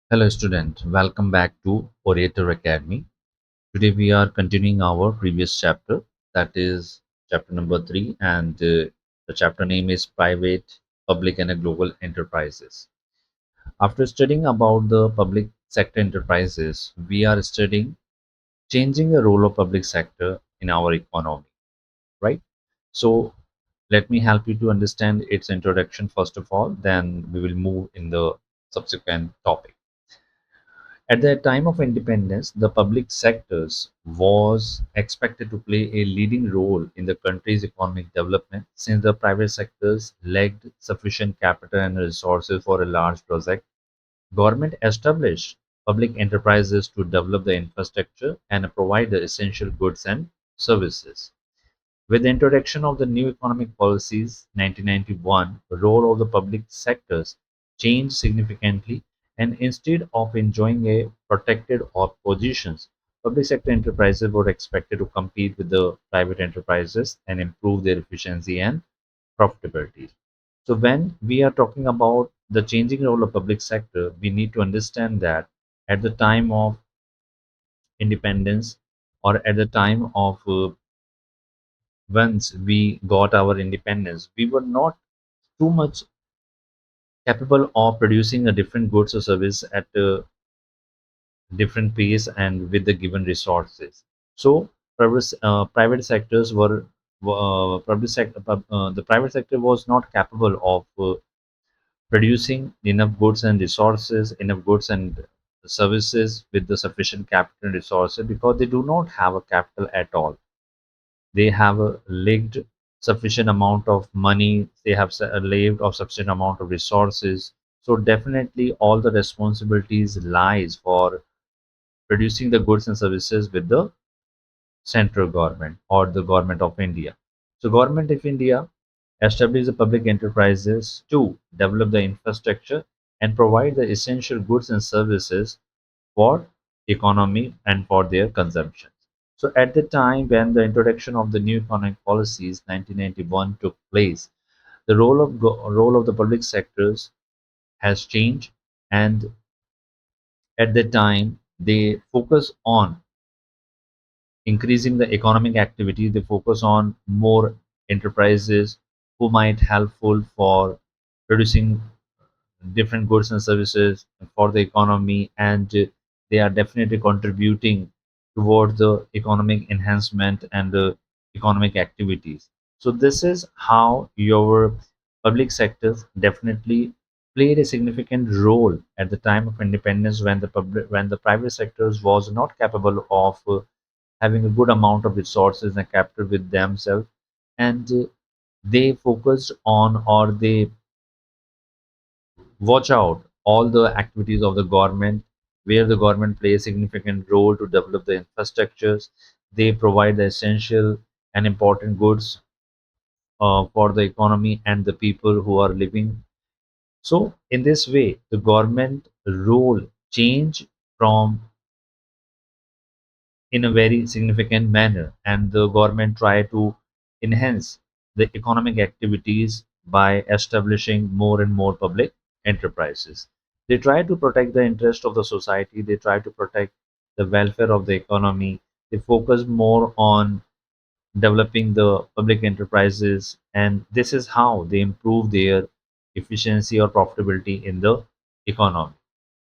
Hello, student. Welcome back to Orator Academy. Today we are continuing our previous chapter, that is chapter number 3, and the chapter name is Private, Public, and Global Enterprises. After studying about the public sector enterprises, we are studying changing the role of public sector in our economy, right? So let me help you to understand its introduction first of all, then we will move in the subsequent topic. At the time of independence, the public sectors was expected to play a leading role in the country's economic development since the private sectors lacked sufficient capital and resources for a large project. Government established public enterprises to develop the infrastructure and provide the essential goods and services. With the introduction of the new economic policies 1991, the role of the public sectors changed significantly, and instead of enjoying a protected positions, public sector enterprises were expected to compete with the private enterprises and improve their efficiency and profitability. So when we are talking about the changing role of public sector, we need to understand that at the time of independence or at the time of once we got our independence, we were not too much capable of producing a different goods or service at a different pace and with the given resources. So private sectors were the private sector was not capable of producing enough goods and resources, enough goods and services with the sufficient capital and resources because they do not have a capital at all. They have lacked sufficient amount of money, they have lacked of sufficient amount of resources. So definitely all the responsibilities lies for producing the goods and services with the central government or the government of India. So government of India established the public enterprises to develop the infrastructure and provide the essential goods and services for economy and for their consumption. So at the time when the introduction of the new economic policies 1991 took place, the role of the public sectors has changed, and at that time they focus on increasing the economic activity. They focus on more enterprises who might helpful for producing different goods and services for the economy, and they are definitely contributing towards the economic enhancement and the economic activities. So this is how your public sectors definitely played a significant role at the time of independence when the private sectors was not capable of having a good amount of resources and capital with themselves, and they focused on or they watch out all the activities of the government where the government plays a significant role to develop the infrastructures. They provide the essential and important goods for the economy and the people who are living. So in this way the government role change from in a very significant manner, and the government try to enhance the economic activities by establishing more and more public enterprises. They try to protect the interest of the society, they try to protect the welfare of the economy. They focus more on developing the public enterprises, and this is how they improve their efficiency or profitability in the economy.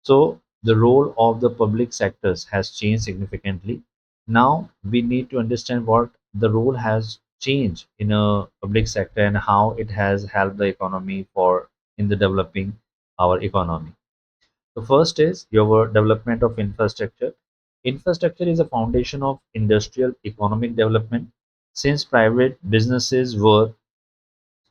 So the role of the public sectors has changed significantly. Now we need to understand what the role has changed in a public sector and how it has helped the economy for in the developing our economy. The first is your development of infrastructure. Infrastructure is a foundation of industrial economic development. Since private businesses were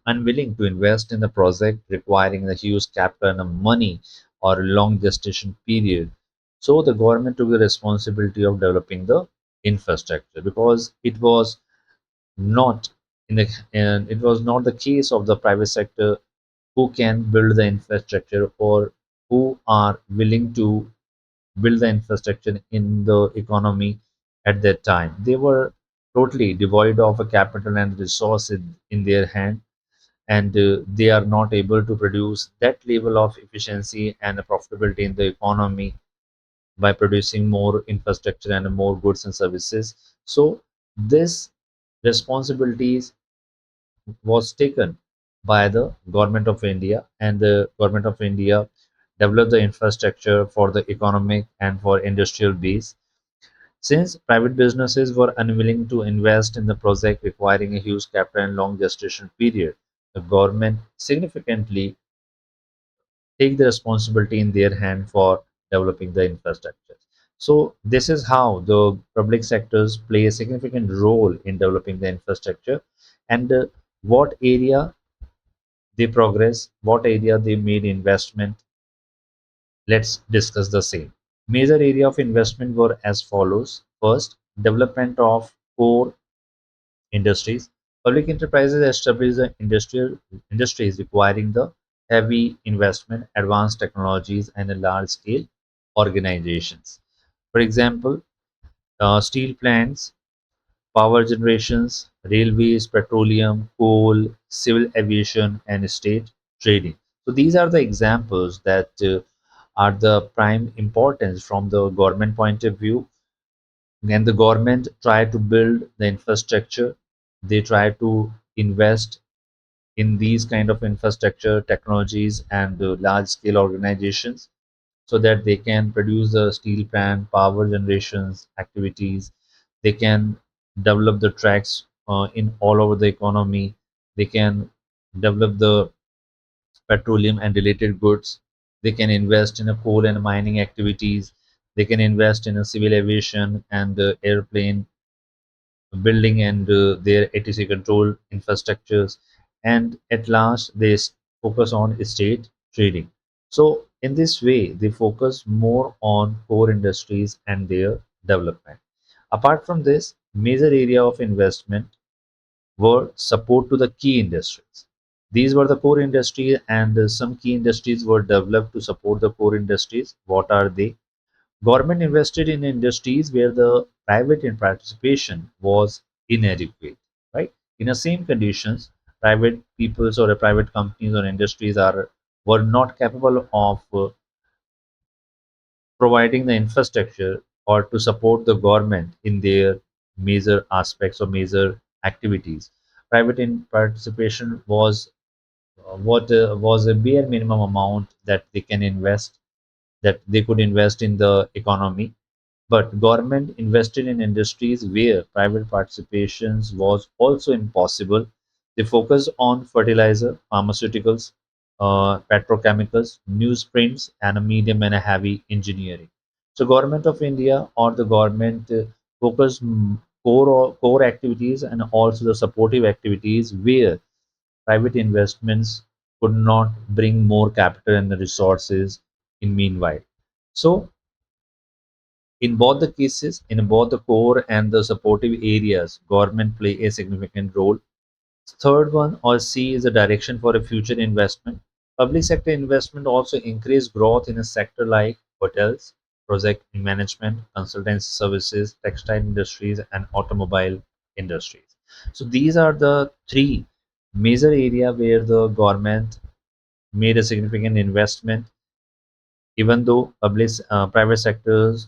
unwilling to invest in the project requiring a huge capital and money or a long gestation period, so the government took the responsibility of developing the infrastructure because it was not in the and it was not the case of the private sector who can build the infrastructure or who are willing to build the infrastructure in the economy at that time. They were totally devoid of a capital and resource in their hand. and they are not able to produce that level of efficiency and profitability in the economy by producing more infrastructure and more goods and services. So this responsibilities was taken by the government of India, and the government of India developed the infrastructure for the economic and for industrial base. Since private businesses were unwilling to invest in the project requiring a huge capital and long gestation period, the government significantly take the responsibility in their hand for developing the infrastructure. So this is how the public sectors play a significant role in developing the infrastructure, and what area they progress, what area they made investment. Let's discuss the same. Major area of investment were as follows. First, development of core industries. Public enterprises established the industrial industries requiring the heavy investment, advanced technologies, and a large-scale organizations. For example, steel plants, power generations, railways, petroleum, coal, civil aviation, and state trading. So these are the examples that are the prime importance from the government point of view. And the government try to build the infrastructure. They try to invest in these kind of infrastructure technologies and large scale organizations so that they can produce the steel plant power generations activities. They can develop the tracks in all over the economy. They can develop the petroleum and related goods. They can invest in a coal and mining activities. They can invest in a civil aviation and airplane building and their ATC control infrastructures. And at last, they focus on state trading. So, in this way, they focus more on core industries and their development. Apart from this, major area of investment were support to the key industries. These were the core industries, and some key industries were developed to support the core industries. What are they? Government invested in industries where the private in participation was inadequate, right? In the same conditions, private peoples or private companies or industries are were not capable of providing the infrastructure or to support the government in their major aspects or major activities. Private in participation what was a bare minimum amount that they can invest, that they could invest in the economy, but government invested in industries where private participations was also impossible. They focused on fertilizer, pharmaceuticals, petrochemicals, newsprints, and a medium and a heavy engineering. So, government of India or the government focused core activities and also the supportive activities where private investments could not bring more capital and the resources in meanwhile. So, in both the cases, in both the core and the supportive areas, government play a significant role. Third one or C is the direction for a future investment. Public sector investment also increase growth in a sector like hotels, project management, consultancy services, textile industries, and automobile industries. So these are the three major area where the government made a significant investment, even though private sectors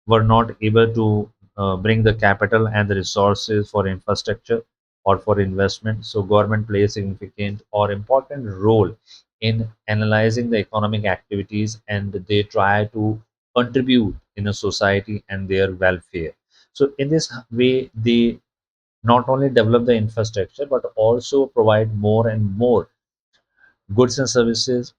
were not able to bring the capital and the resources for infrastructure or for investment. So government plays a significant or important role in analyzing the economic activities, and they try to contribute in a society and their welfare. So in this way, they not only develop the infrastructure but also provide more and more goods and services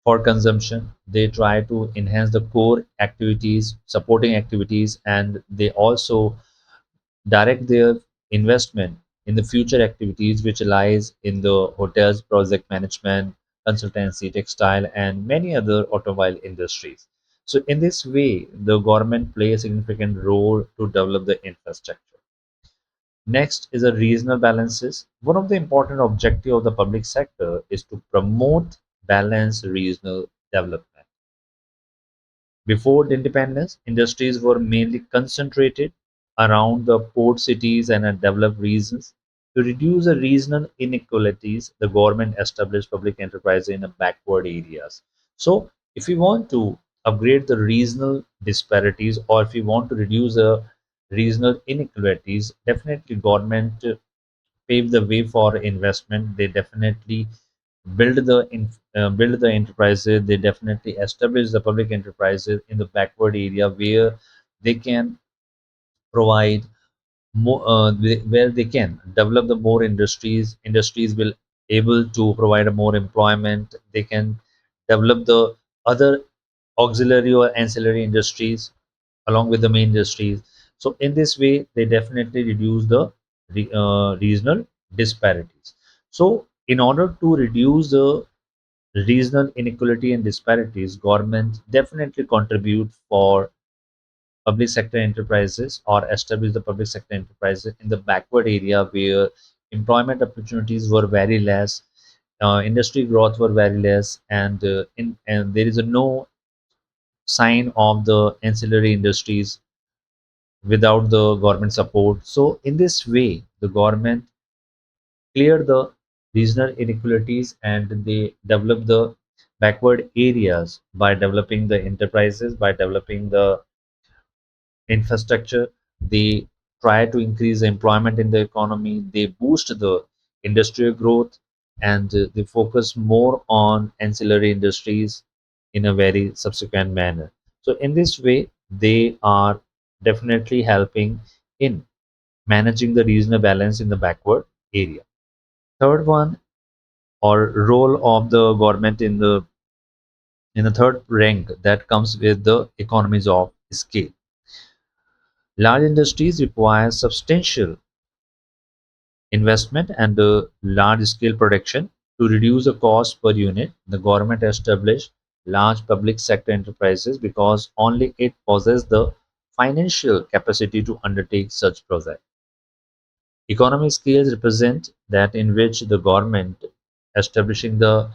for consumption. They try to enhance the core activities, supporting activities, and they also direct their investment in the future activities, which lies in the hotels, project management, consultancy, textile, and many other automobile industries. So, in this way, the government plays a significant role to develop the infrastructure. Next is a regional balances. One of the important objectives of the public sector is to promote balanced regional development. Before the independence, industries were mainly concentrated around the port cities and developed regions. To reduce the regional inequalities, the government established public enterprise in the backward areas. So, if we want to upgrade the regional disparities, or if we want to reduce the regional inequalities, definitely government pave the way for investment. They definitely build the enterprises. They definitely establish the public enterprises in the backward area where they can provide more, where they can develop the more industries will able to provide a more employment. They can develop the other auxiliary or ancillary industries along with the main industries. So in this way they definitely reduce the regional disparities. So in order to reduce the regional inequality and disparities, government definitely contribute for public sector enterprises or establish the public sector enterprises in the backward area where employment opportunities were very less, industry growth were very less, and there is a no sign of the ancillary industries without the government support. So in this way, the government clear the regional inequalities and they develop the backward areas by developing the enterprises, by developing the infrastructure. They try to increase the employment in the economy. They boost the industrial growth, and they focus more on ancillary industries in a very subsequent manner. So in this way, they are definitely helping in managing the regional balance in the backward area. Third one, or role of the government in the third rank, that comes with the economies of scale. Large industries require substantial investment and large-scale production. To reduce the cost per unit, the government established large public sector enterprises because only it possesses the financial capacity to undertake such projects. Economy scales represent that in which the government establishing the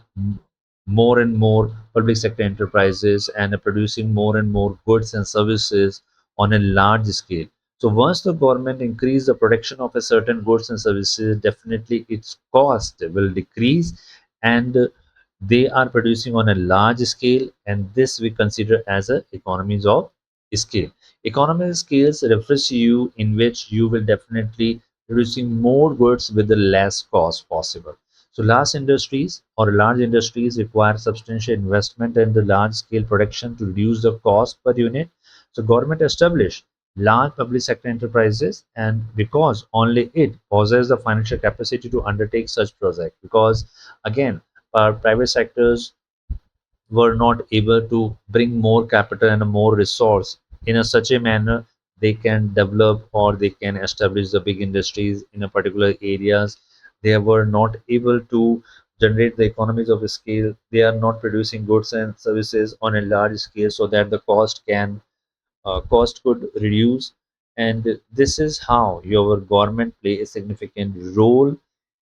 more and more public sector enterprises and producing more and more goods and services on a large scale. So once the government increase the production of a certain goods and services, definitely its cost will decrease, and they are producing on a large scale, and this we consider as a economies of scale. Economies of scales refers to you in which you will definitely producing more goods with the less cost possible. So large industries require substantial investment and the large scale production to reduce the cost per unit. So government established large public sector enterprises, and because only it possesses the financial capacity to undertake such project, because again our private sectors were not able to bring more capital and more resource in a such a manner they can develop or they can establish the big industries in a particular areas. They were not able to generate the economies of scale. They are not producing goods and services on a large scale so that the cost could reduce. And this is how your government play a significant role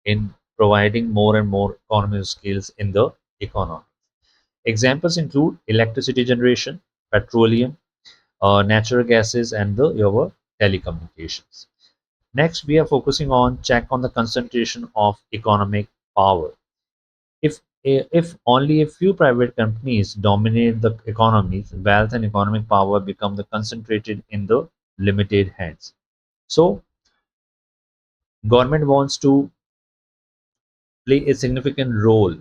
in providing more and more economy skills in the economy. Examples include electricity generation, petroleum, natural gases, and the your telecommunications. Next, we are focusing on check on the concentration of economic power. If only a few private companies dominate the economies, wealth and economic power become the concentrated in the limited hands. So, government wants to play a significant role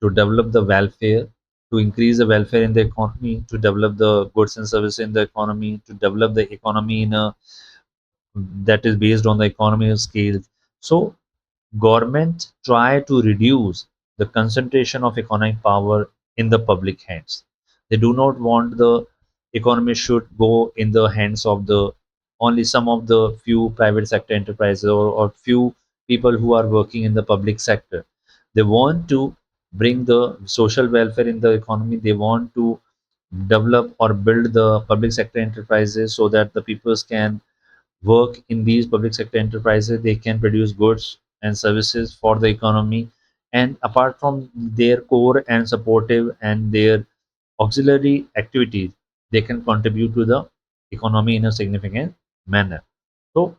to develop the welfare, to increase the welfare in the economy, to develop the goods and services in the economy, to develop the economy in a that is based on the economy of scale. So government try to reduce the concentration of economic power in the public hands. They do not want the economy should go in the hands of the only some of the few private sector enterprises, or few people who are working in the public sector. They want to bring the social welfare in the economy. They want to develop or build the public sector enterprises so that the peoples can work in these public sector enterprises. They can produce goods and services for the economy, and apart from their core and supportive and their auxiliary activities, they can contribute to the economy in a significant manner. So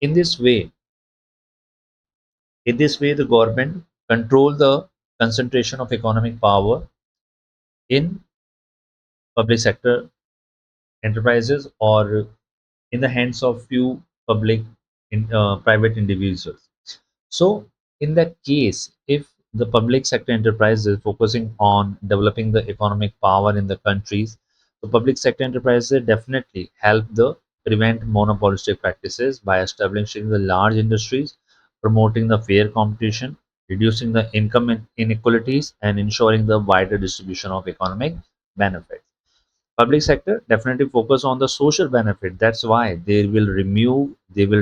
in this way, In this way, the government control the concentration of economic power in public sector enterprises or in the hands of few private individuals. So, in that case, if the public sector enterprise is focusing on developing the economic power in the countries, the public sector enterprises definitely help the prevent monopolistic practices by establishing the large industries, promoting the fair competition, reducing the income inequalities, and ensuring the wider distribution of economic benefits. Public sector definitely focus on the social benefit. That's why they will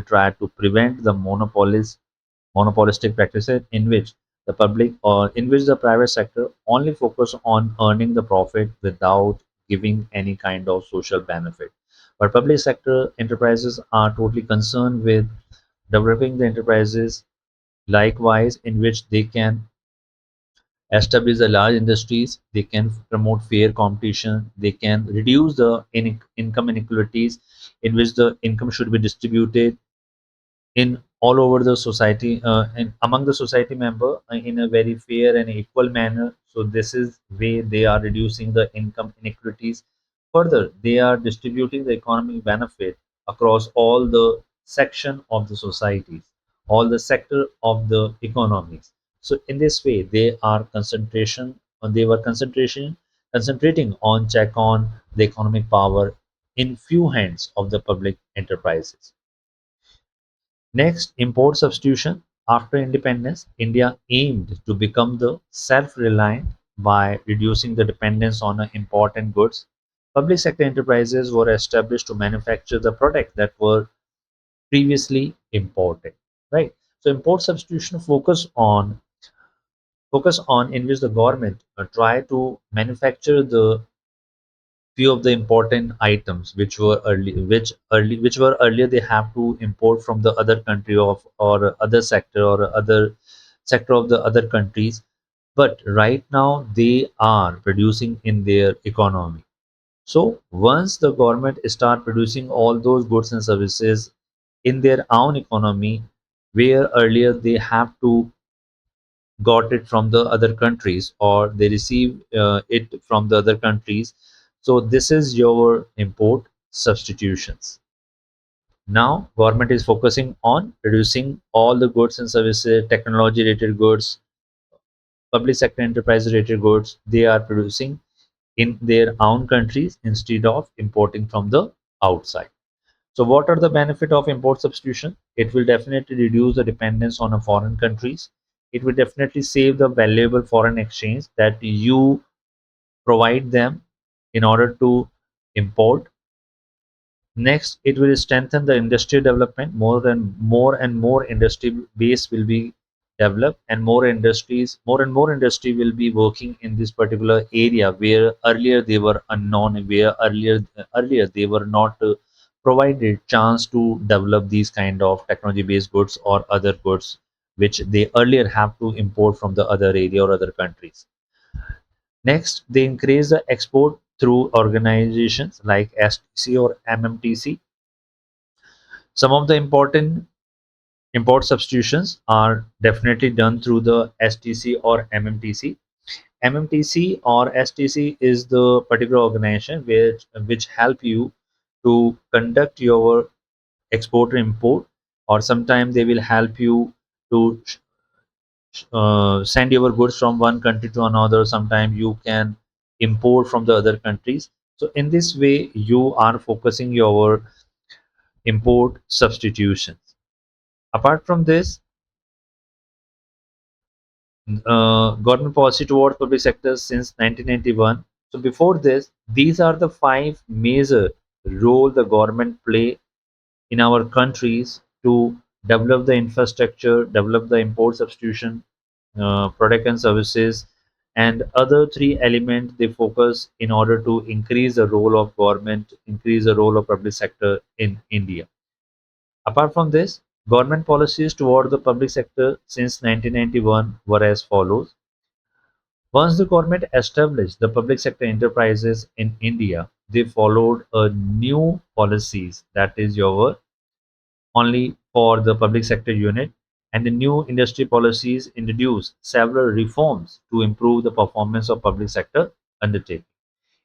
try to prevent the monopolistic practices in which the public or in which the private sector only focus on earning the profit without giving any kind of social benefit. But public sector enterprises are totally concerned with developing the enterprises likewise in which they can establish the large industries, they can promote fair competition, they can reduce the income inequalities in which the income should be distributed in all over the society and among the society member in a very fair and equal manner. So this is way they are reducing the income inequalities. Further, they are distributing the economic benefit across all the section of the societies, all the sector of the economies. So in this way, they were concentrating on check on the economic power in few hands of the public enterprises. Next, import substitution. After independence, India aimed to become the self-reliant by reducing the dependence on important goods. Public sector enterprises were established to manufacture the products that were previously imported. Right. So import substitution focus on in which the government try to manufacture the few of the important items which were earlier they have to import from the other country of or other sector or other sector of the other countries, but right now they are producing in their economy. So once the government start producing all those goods and services in their own economy, where earlier they have to got it from the other countries or they receive it from the other countries. So this is your import substitutions. Now government is focusing on reducing all the goods and services, technology related goods, public sector enterprise related goods they are producing in their own countries instead of importing from the outside. So what are the benefit of import substitution? It will definitely reduce the dependence on a foreign countries. It will definitely save the valuable foreign exchange that you provide them in order to import. Next, it will strengthen the industry development. More and more industry base will be developed, and more and more industry will be working in this particular area where earlier they were unknown, where earlier they were not provided chance to develop these kind of technology-based goods or other goods which they earlier have to import from the other area or other countries. Next, they increase the export through organizations like STC or MMTC. Some of the important import substitutions are definitely done through the STC or MMTC. MMTC or STC is the particular organization which help you to conduct your export or import, or sometimes they will help you to send your goods from one country to another. Sometimes you can import from the other countries. So in this way, you are focusing your import substitutions. Apart from this, government policy towards public sectors since 1991. So before this, these are the five major role the government play in our countries to develop the infrastructure, develop the import substitution, product and services, and other three elements they focus in order to increase the role of government, increase the role of public sector in India. Apart from this, government policies toward the public sector since 1991 were as follows. Once the government established the public sector enterprises in India, they followed a new policies that is your only for the public sector unit. and the new industry policies introduce several reforms to improve the performance of public sector undertakings.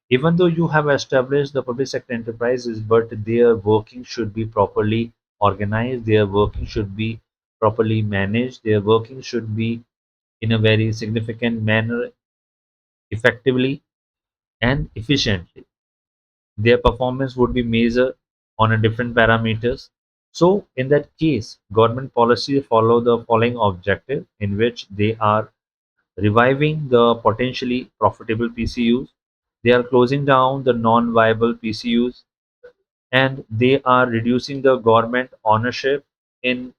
Even though you have established the public sector enterprises, but their working should be properly organized, their working should be properly managed, their working should be in a very significant manner, effectively and efficiently. Their performance would be measured on a different parameters. So in that case, government policies follow the following objective in which they are reviving the potentially profitable PCUs, they are closing down the non-viable PCUs, and they are reducing the government ownership in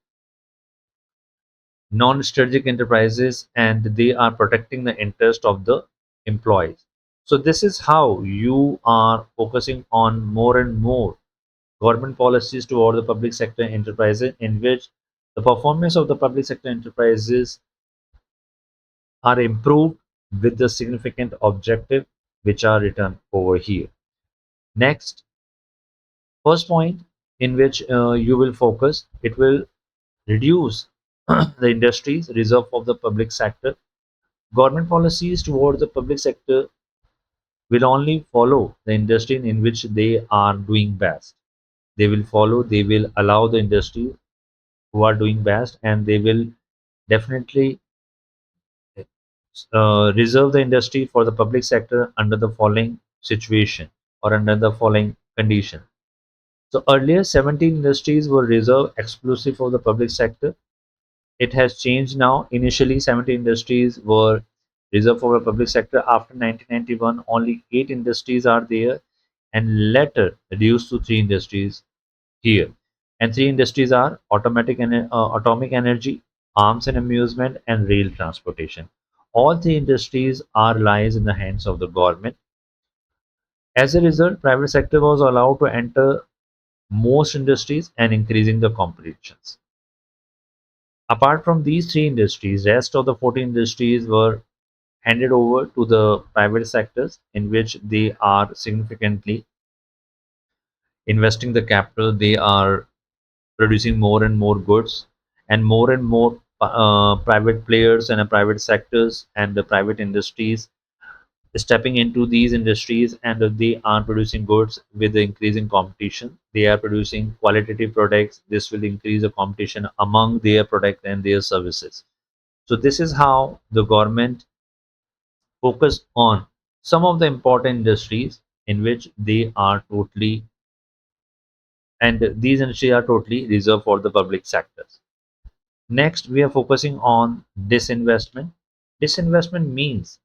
non-strategic enterprises, and they are protecting the interest of the employees. So this is how you are focusing on more and more government policies toward the public sector enterprises in which the performance of the public sector enterprises are improved with the significant objective which are written over here. Next, first point in which you will focus, it will reduce the industries reserve of the public sector. Government policies toward the public sector will only follow the industry in which they are doing best. They will follow, they will allow the industry who are doing best, and they will definitely reserve the industry for the public sector under the following situation or under the following condition. So earlier 17 industries were reserved exclusive for the public sector. It has changed now. Initially 17 industries were reserved for the public sector. After 1991 only 8 industries are there, and later reduced to 3 industries here. And 3 industries are atomic energy, arms and amusement, and rail transportation. All 3 industries are lies in the hands of the government. As a result, private sector was allowed to enter most industries and increasing the competitions. Apart from these 3 industries, rest of the 14 industries were handed over to the private sectors in which they are significantly investing the capital. They are producing more and more goods, and more private players and private sectors and the private industries stepping into these industries, and they are producing goods with the increasing competition. They are producing qualitative products. This will increase the competition among their product and their services. So this is how the government focus on some of the important industries in which they are totally, and these industries are totally reserved for the public sectors. Next, we are focusing on disinvestment. Disinvestment means,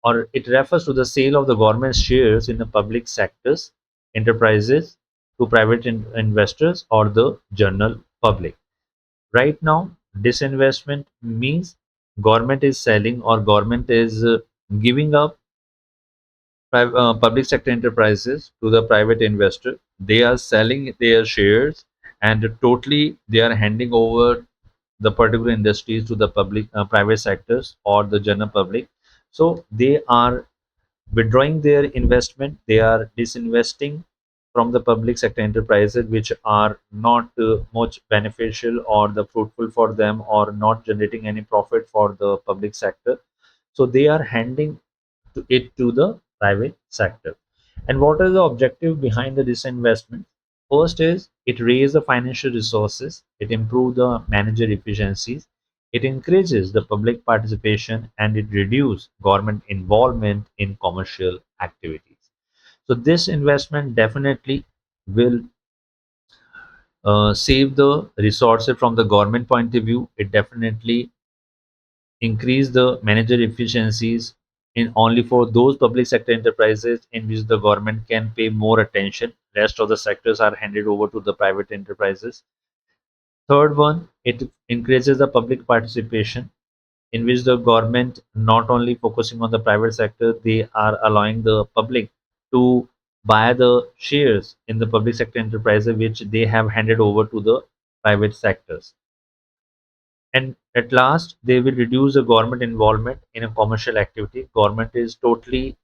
or it refers to the sale of the government shares in the public sectors, enterprises to private investors or the general public. Right now, disinvestment means government is selling or government is giving up public sector enterprises to the private investor. They are selling their shares, and totally they are handing over the particular industries to the public private sectors or the general public. So they are withdrawing their investment, they are disinvesting from the public sector enterprises which are not much beneficial or the fruitful for them or not generating any profit for the public sector. So they are handing it to the private sector. And what is the objective behind the disinvestment? First is it raises the financial resources, it improves the manager efficiencies, it increases the public participation, and it reduces government involvement in commercial activities. So this investment definitely will save the resources from the government point of view. It definitely increase the manager efficiencies in only for those public sector enterprises in which the government can pay more attention. Rest of the sectors are handed over to the private enterprises. Third one, it increases the public participation in which the government not only focusing on the private sector, they are allowing the public to buy the shares in the public sector enterprises which they have handed over to the private sectors. And at last, they will reduce the government involvement in a commercial activity. Government is totally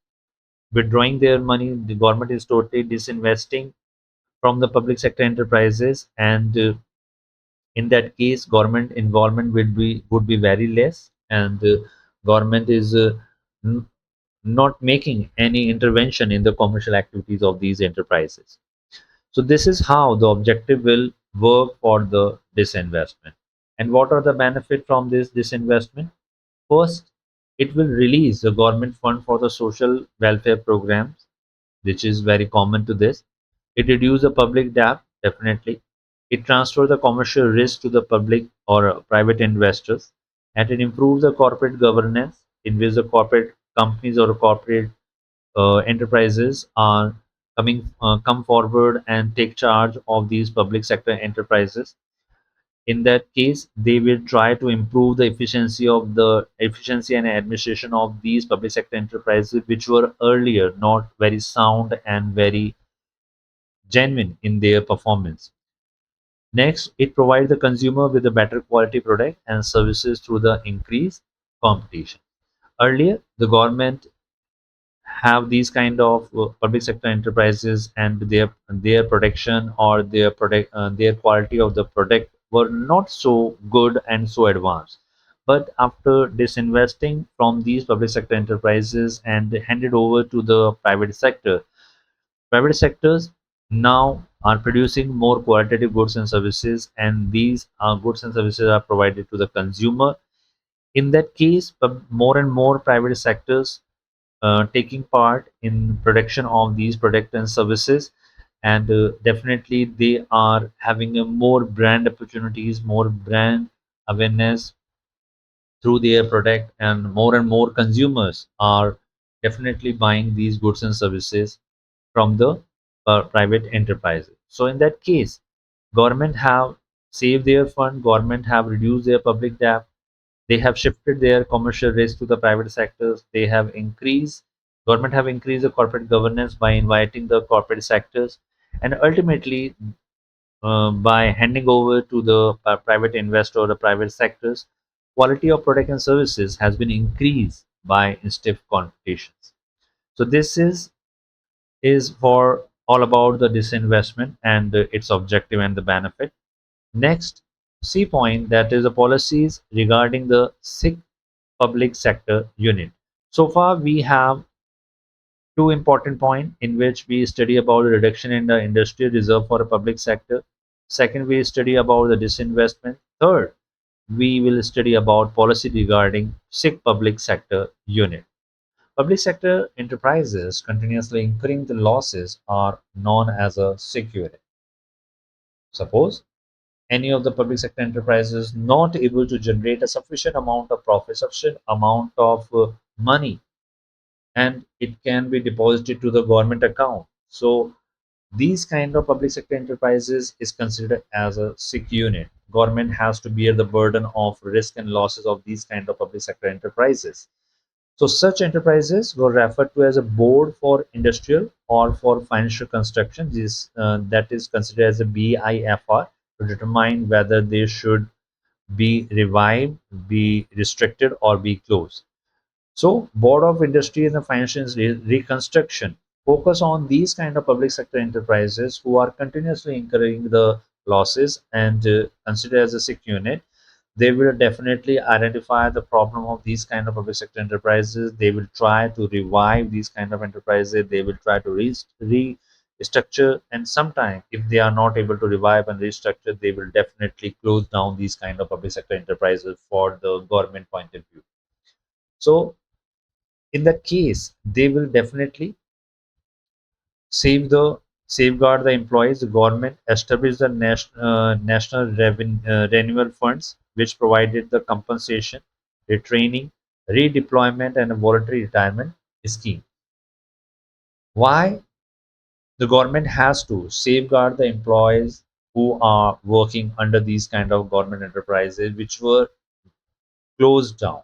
withdrawing their money. The government is totally disinvesting from the public sector enterprises, and In that case, government involvement would be very less, and government is n- not making any intervention in the commercial activities of these enterprises. So this is how the objective will work for the disinvestment. And what are the benefit from this disinvestment? First, it will release the government fund for the social welfare programs, which is very common to this. It reduces the public debt, definitely. It transfers the commercial risk to the public or private investors, and it improves the corporate governance in which the corporate companies or corporate enterprises are come forward and take charge of these public sector enterprises. In that case, they will try to improve the efficiency and administration of these public sector enterprises, which were earlier not very sound and very genuine in their performance. Next, it provides the consumer with a better quality product and services through the increased competition. Earlier, the government have these kind of public sector enterprises, and their production or their quality of the product were not so good and so advanced. But after disinvesting from these public sector enterprises and handed over to the private sector, private sectors now are producing more qualitative goods and services, and these goods and services are provided to the consumer. In that case, more and more private sectors taking part in production of these products and services, and definitely they are having a more brand opportunities, more brand awareness through their product, and more consumers are definitely buying these goods and services from the private enterprises. So in that case, government have saved their fund, government have reduced their public debt, they have shifted their commercial risk to the private sectors. Government have increased the corporate governance by inviting the corporate sectors, and ultimately, by handing over to the private investor or the private sectors, quality of product and services has been increased by stiff competitions. So this is for all about the disinvestment and its objective and the benefit. Next, C point, that is the policies regarding the sick public sector unit. So far, we have two important points in which we study about the reduction in the industrial reserve for the public sector. Second, we study about the disinvestment. Third, we will study about policy regarding sick public sector unit. Public sector enterprises continuously incurring the losses are known as a sick unit. Suppose any of the public sector enterprises not able to generate a sufficient amount of profit, sufficient amount of money, and it can be deposited to the government account. So these kind of public sector enterprises is considered as a sick unit. Government has to bear the burden of risk and losses of these kind of public sector enterprises. So such enterprises were referred to as a board for industrial or for financial construction. That is considered as a BIFR to determine whether they should be revived, be restricted, or be closed. So, Board of Industry and the Financial Reconstruction focus on these kind of public sector enterprises who are continuously incurring the losses and considered as a sick unit. They will definitely identify the problem of these kind of public sector enterprises. They will try to revive these kind of enterprises. They will try to restructure, and sometimes if they are not able to revive and restructure, they will definitely close down these kind of public sector enterprises for the government point of view. So in that case, they will definitely save the safeguard the employees. The government established the national renewal funds, which provided the compensation, retraining, redeployment, and a voluntary retirement scheme. Why the government has to safeguard the employees who are working under these kind of government enterprises which were closed down?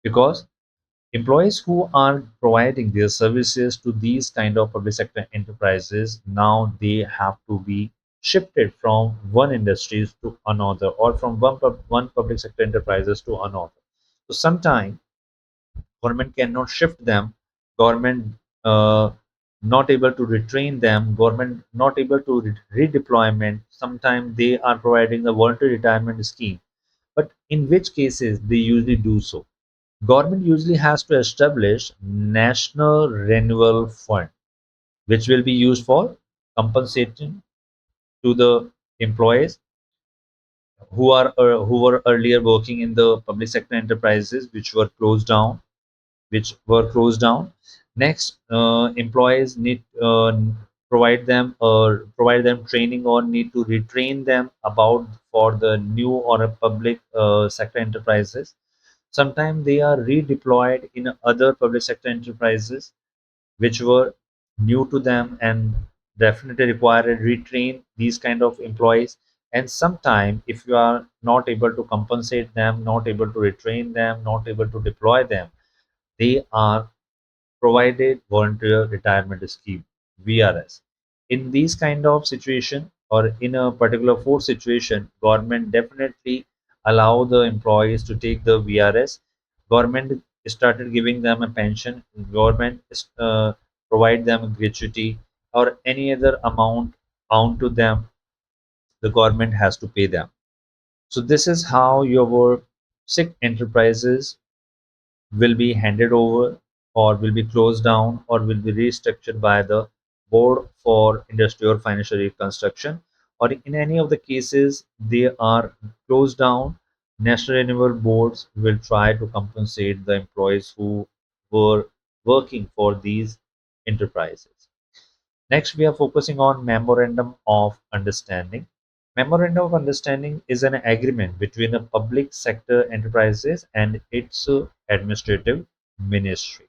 Because employees who are providing their services to these kind of public sector enterprises, now they have to be shifted from one industries to another, or from one public sector enterprises to another. So sometimes government cannot shift them. Government not able to retrain them, government not able to redeployment. Sometimes they are providing a voluntary retirement scheme, but in which cases they usually do so. Government usually has to establish national renewal fund, which will be used for compensating to the employees who were earlier working in the public sector enterprises which were closed down. Next, employees need provide them training or need to retrain them about for the new or a public sector enterprises. Sometimes they are redeployed in other public sector enterprises which were new to them and definitely require to retrain these kind of employees. And sometime if you are not able to compensate them, not able to retrain them, not able to deploy them, they are provided volunteer retirement scheme VRS. In these kind of situation or in a particular force situation, government definitely allow the employees to take the VRS. Government started giving them a pension. Government provide them a gratuity or any other amount bound to them. The government has to pay them. So this is how your sick enterprises will be handed over or will be closed down or will be restructured by the board for industry or financial reconstruction, or in any of the cases they are closed down. National renewable boards will try to compensate the employees who were working for these enterprises. Next, we are focusing on memorandum of understanding. Memorandum of understanding is an agreement between a public sector enterprises and its administrative ministry.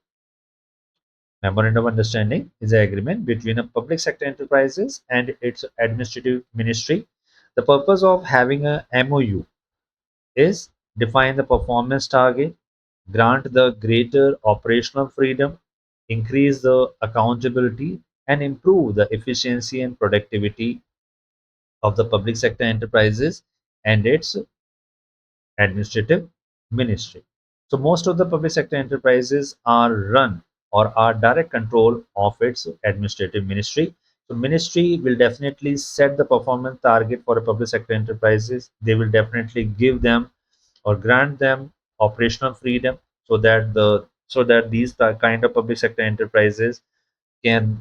Memorandum of understanding is an agreement between a public sector enterprises and its administrative ministry. The purpose of having a MOU is define the performance target, grant the greater operational freedom, increase the accountability, and improve the efficiency and productivity of the public sector enterprises and its administrative ministry. So most of the public sector enterprises are run or are direct control of its administrative ministry. So ministry will definitely set the performance target for a public sector enterprises. They will definitely give them or grant them operational freedom so that these kind of public sector enterprises can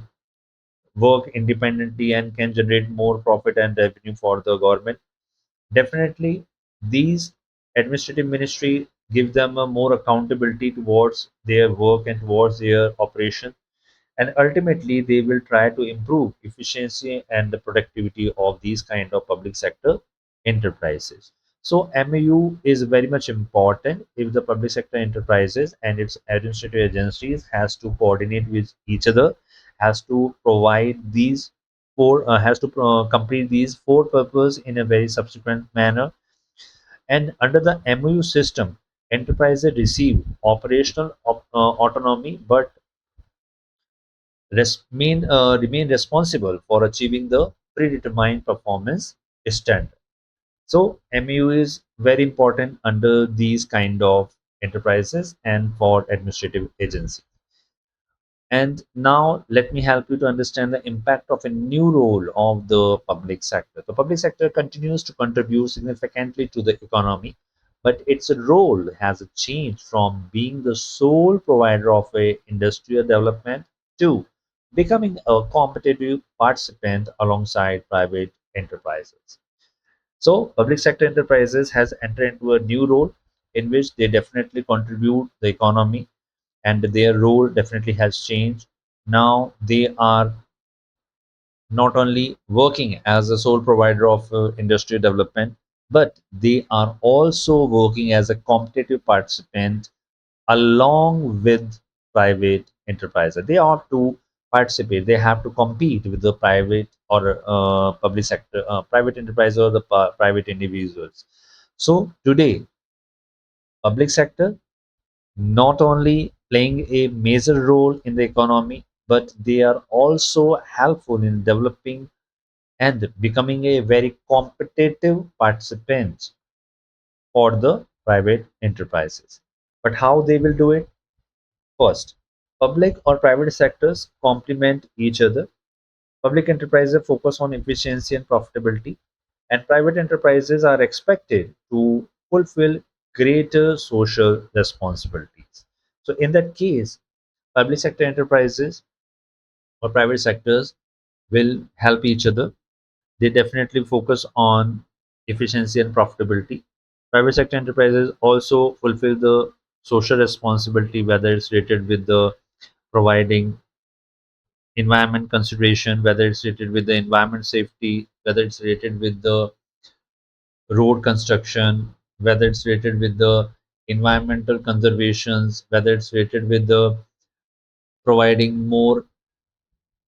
work independently and can generate more profit and revenue for the government. Definitely, these administrative ministry give them a more accountability towards their work and towards their operation, and ultimately they will try to improve efficiency and the productivity of these kind of public sector enterprises. So MAU is very much important if the public sector enterprises and its administrative agencies has to coordinate with each other, has to provide these has to complete these four purposes in a very subsequent manner. And under the MOU system, enterprises receive operational autonomy but remain responsible for achieving the predetermined performance standard. So MOU is very important under these kind of enterprises and for administrative agencies. And now let me help you to understand the impact of a new role of the public sector. The public sector continues to contribute significantly to the economy, but its role has changed from being the sole provider of a industrial development to becoming a competitive participant alongside private enterprises. So public sector enterprises has entered into a new role in which they definitely contribute the economy, and their role definitely has changed. Now they are not only working as a sole provider of industrial development, but they are also working as a competitive participant along with private enterprises. They have to participate, they have to compete with the private or public sector, private enterprise or the private individuals. So today, public sector not only playing a major role in the economy, but they are also helpful in developing and becoming a very competitive participant for the private enterprises. But how they will do it? First, Public or private sectors complement each other. Public enterprises focus on efficiency and profitability, and private enterprises are expected to fulfill greater social responsibilities. So, in that case, public sector enterprises or private sectors will help each other. They definitely focus on efficiency and profitability. Private sector enterprises also fulfill the social responsibility, whether it's related with the providing environment consideration, whether it's related with the environment safety, whether it's related with the road construction, whether it's related with the environmental conservations, whether it's related with the providing more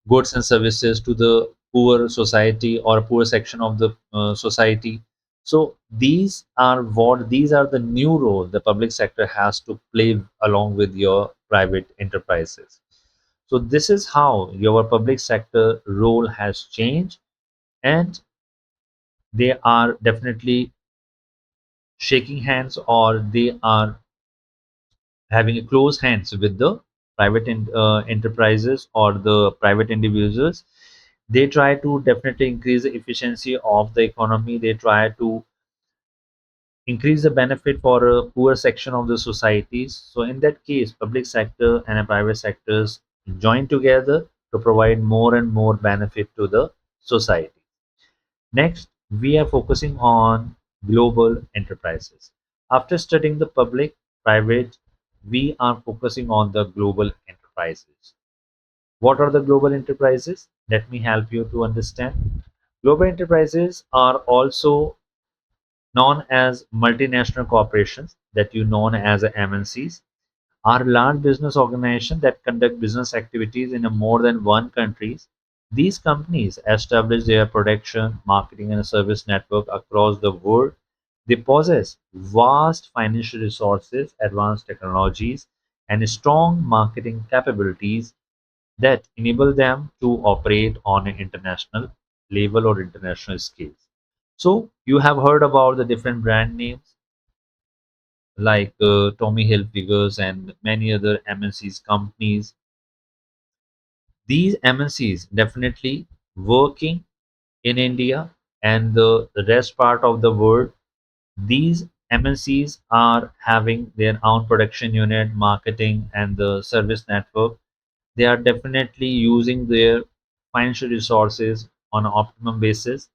goods and services to the poor society or poor section of the society. So these are the new role the public sector has to play along with your private enterprises. So this is how your public sector role has changed, and they are definitely shaking hands, or they are having a close hands with the enterprises or the private individuals. They try to definitely increase the efficiency of the economy. They try to increase the benefit for a poor section of the societies. So in that case, public sector and private sectors join together to provide more and more benefit to the society. Next, we are focusing on global enterprises. After studying the public, private, we are focusing on the global enterprises. What are the global enterprises? Let me help you to understand. Global enterprises are also known as multinational corporations, that you known as MNCs, are large business organizations that conduct business activities in a more than one countries. These companies establish their production, marketing, and service network across the world. They possess vast financial resources, advanced technologies, and strong marketing capabilities that enable them to operate on an international level or international scales. So you have heard about the different brand names like Tommy Hilfiger and many other MNCs companies. These MNCs definitely working in India and the rest part of the world. These MNCs are having their own production unit, marketing, and the service network. They are definitely using their financial resources on an optimum basis.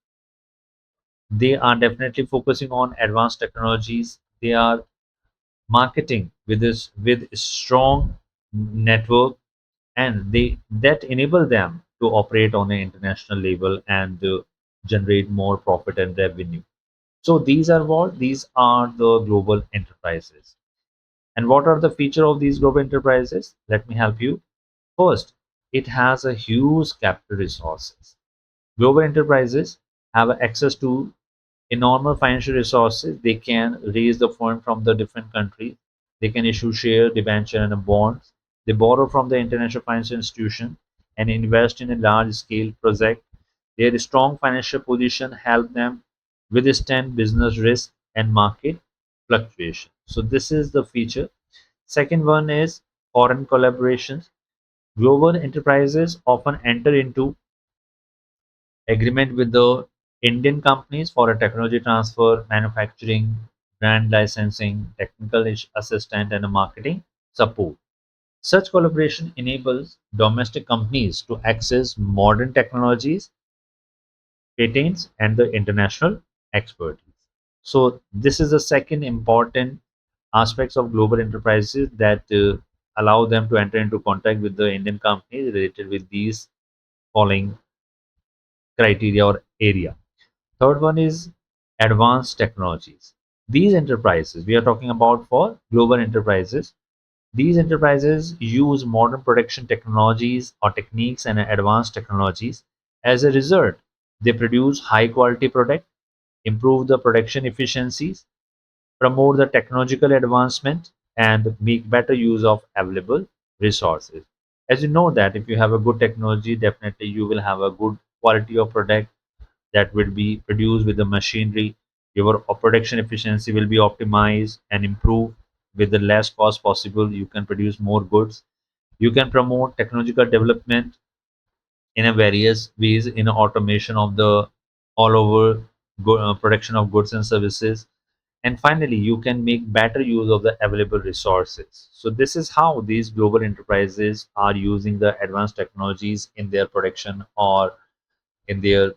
They are definitely focusing on advanced technologies. They are marketing with strong network, and they that enable them to operate on an international level and generate more profit and revenue. So these are the global enterprises. And what are the feature of these global enterprises? Let me help you. First, it has a huge capital resources. Global enterprises have access to enormous financial resources. They can raise the fund from the different countries. They can issue share, debenture, and bonds. They borrow from the international financial institution and invest in a large scale project. Their strong financial position help them withstand business risk and market fluctuation. So this is the feature. Second one is foreign collaborations. Global enterprises often enter into agreement with the Indian companies for a technology transfer, manufacturing, brand licensing, technical assistant, and a marketing support. Such collaboration enables domestic companies to access modern technologies, patents, and the international expertise. So this is the second important aspects of global enterprises that allow them to enter into contact with the Indian companies related with these following criteria or area. Third one is advanced technologies. These enterprises, we are talking about for global enterprises, these enterprises use modern production technologies or techniques and advanced technologies. As a result, they produce high quality product, improve the production efficiencies, promote the technological advancement, and make better use of available resources. As you know that if you have a good technology, definitely you will have a good quality of product that will be produced with the machinery. Your production efficiency will be optimized and improved with the less cost possible. You can produce more goods. You can promote technological development in a various ways in automation of the all over production of goods and services. And finally, you can make better use of the available resources. So this is how these global enterprises are using the advanced technologies in their production or in the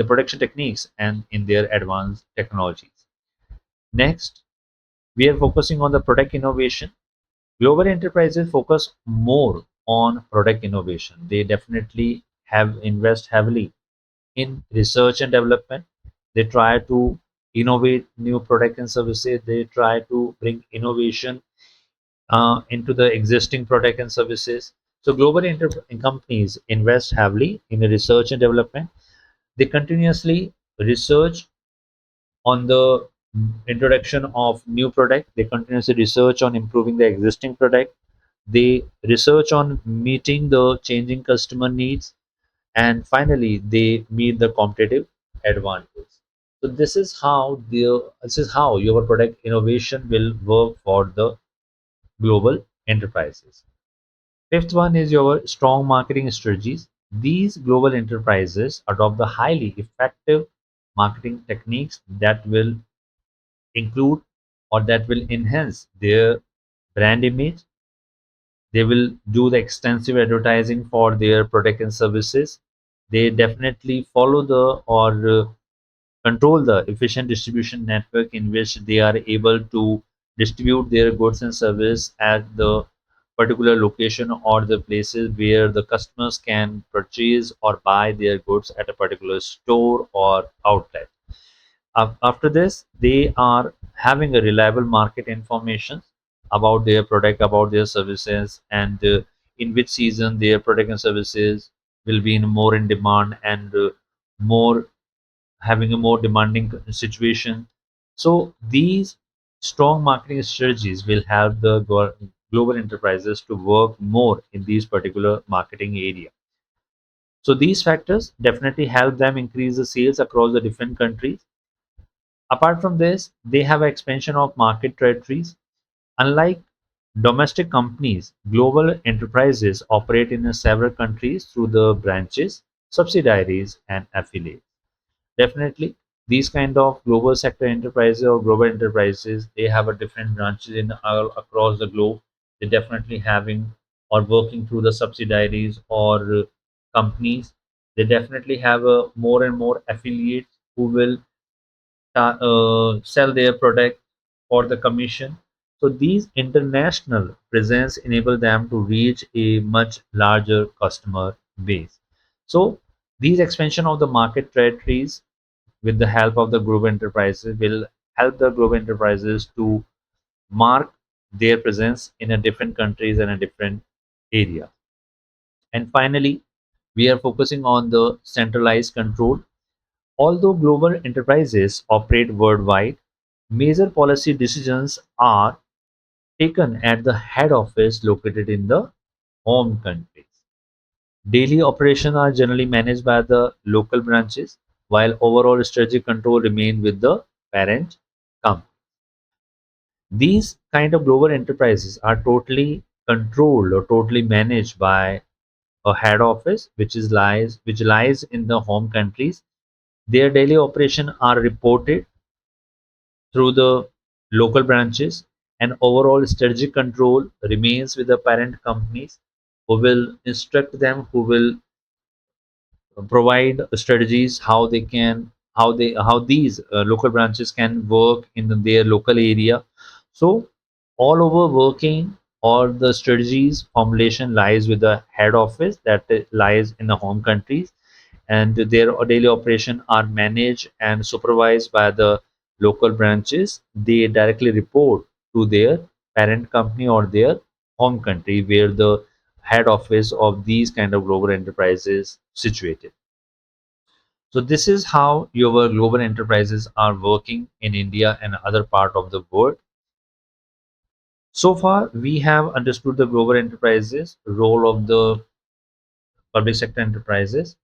production techniques and in their advanced technologies. Next, we are focusing on the product innovation. Global enterprises focus more on product innovation. They definitely have invest heavily in research and development. They try to innovate new product and services. They try to bring innovation into the existing product and services. So global companies invest heavily in research and development. They continuously research on the introduction of new product. They continuously research on improving the existing product. They research on meeting the changing customer needs, and finally they meet the competitive advantage. So this is how your product innovation will work for the global enterprises. Fifth one is your strong marketing strategies. These global enterprises adopt the highly effective marketing techniques that will include or that will enhance their brand image. They will do the extensive advertising for their product and services. They definitely follow the or control the efficient distribution network in which they are able to distribute their goods and service at the particular location or the places where the customers can purchase or buy their goods at a particular store or outlet. After this, they are having a reliable market information about their product, about their services, and in which season their product and services will be in more in demand and more having a more demanding situation. So these strong marketing strategies will help the global enterprises to work more in these particular marketing area. So these factors definitely help them increase the sales across the different countries. Apart from this, they have expansion of market territories. Unlike domestic companies, global enterprises operate in several countries through the branches, subsidiaries, and affiliates. Definitely, these kind of global sector enterprises or global enterprises, they have a different branches in all across the globe. They definitely having or working through the subsidiaries or companies. They definitely have a more and more affiliates who will sell their product for the commission. So these international presence enable them to reach a much larger customer base. So these expansion of the market territories with the help of the global enterprises will help the global enterprises to mark their presence in a different countries and a different area. And finally, we are focusing on the centralized control. Although global enterprises operate worldwide, major policy decisions are taken at the head office located in the home countries. Daily operations are generally managed by the local branches, while overall strategic control remain with the parent company. These kind of global enterprises are totally controlled or totally managed by a head office which lies in the home countries. Their daily operations are reported through the local branches, and overall strategic control remains with the parent companies who will instruct them, who will provide strategies how these local branches can work in their local area. So all over working or the strategies formulation lies with the head office that lies in the home countries, and their daily operation are managed and supervised by the local branches. They directly report to their parent company or their home country where the head office of these kind of global enterprises situated. So this is how your global enterprises are working in India and other part of the world. So far, we have understood the global enterprises, role of the public sector enterprises.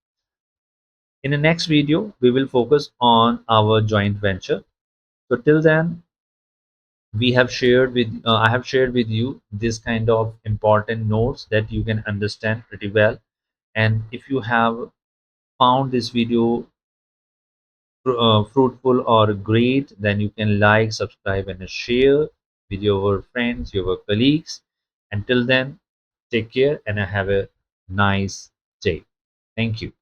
In the next video, we will focus on our joint venture. So till then, we have shared with I have shared with you this kind of important notes that you can understand pretty well. And if you have found this video fruitful or great, then you can like, subscribe, and share with your friends, your colleagues. Until then, take care and have a nice day. Thank you.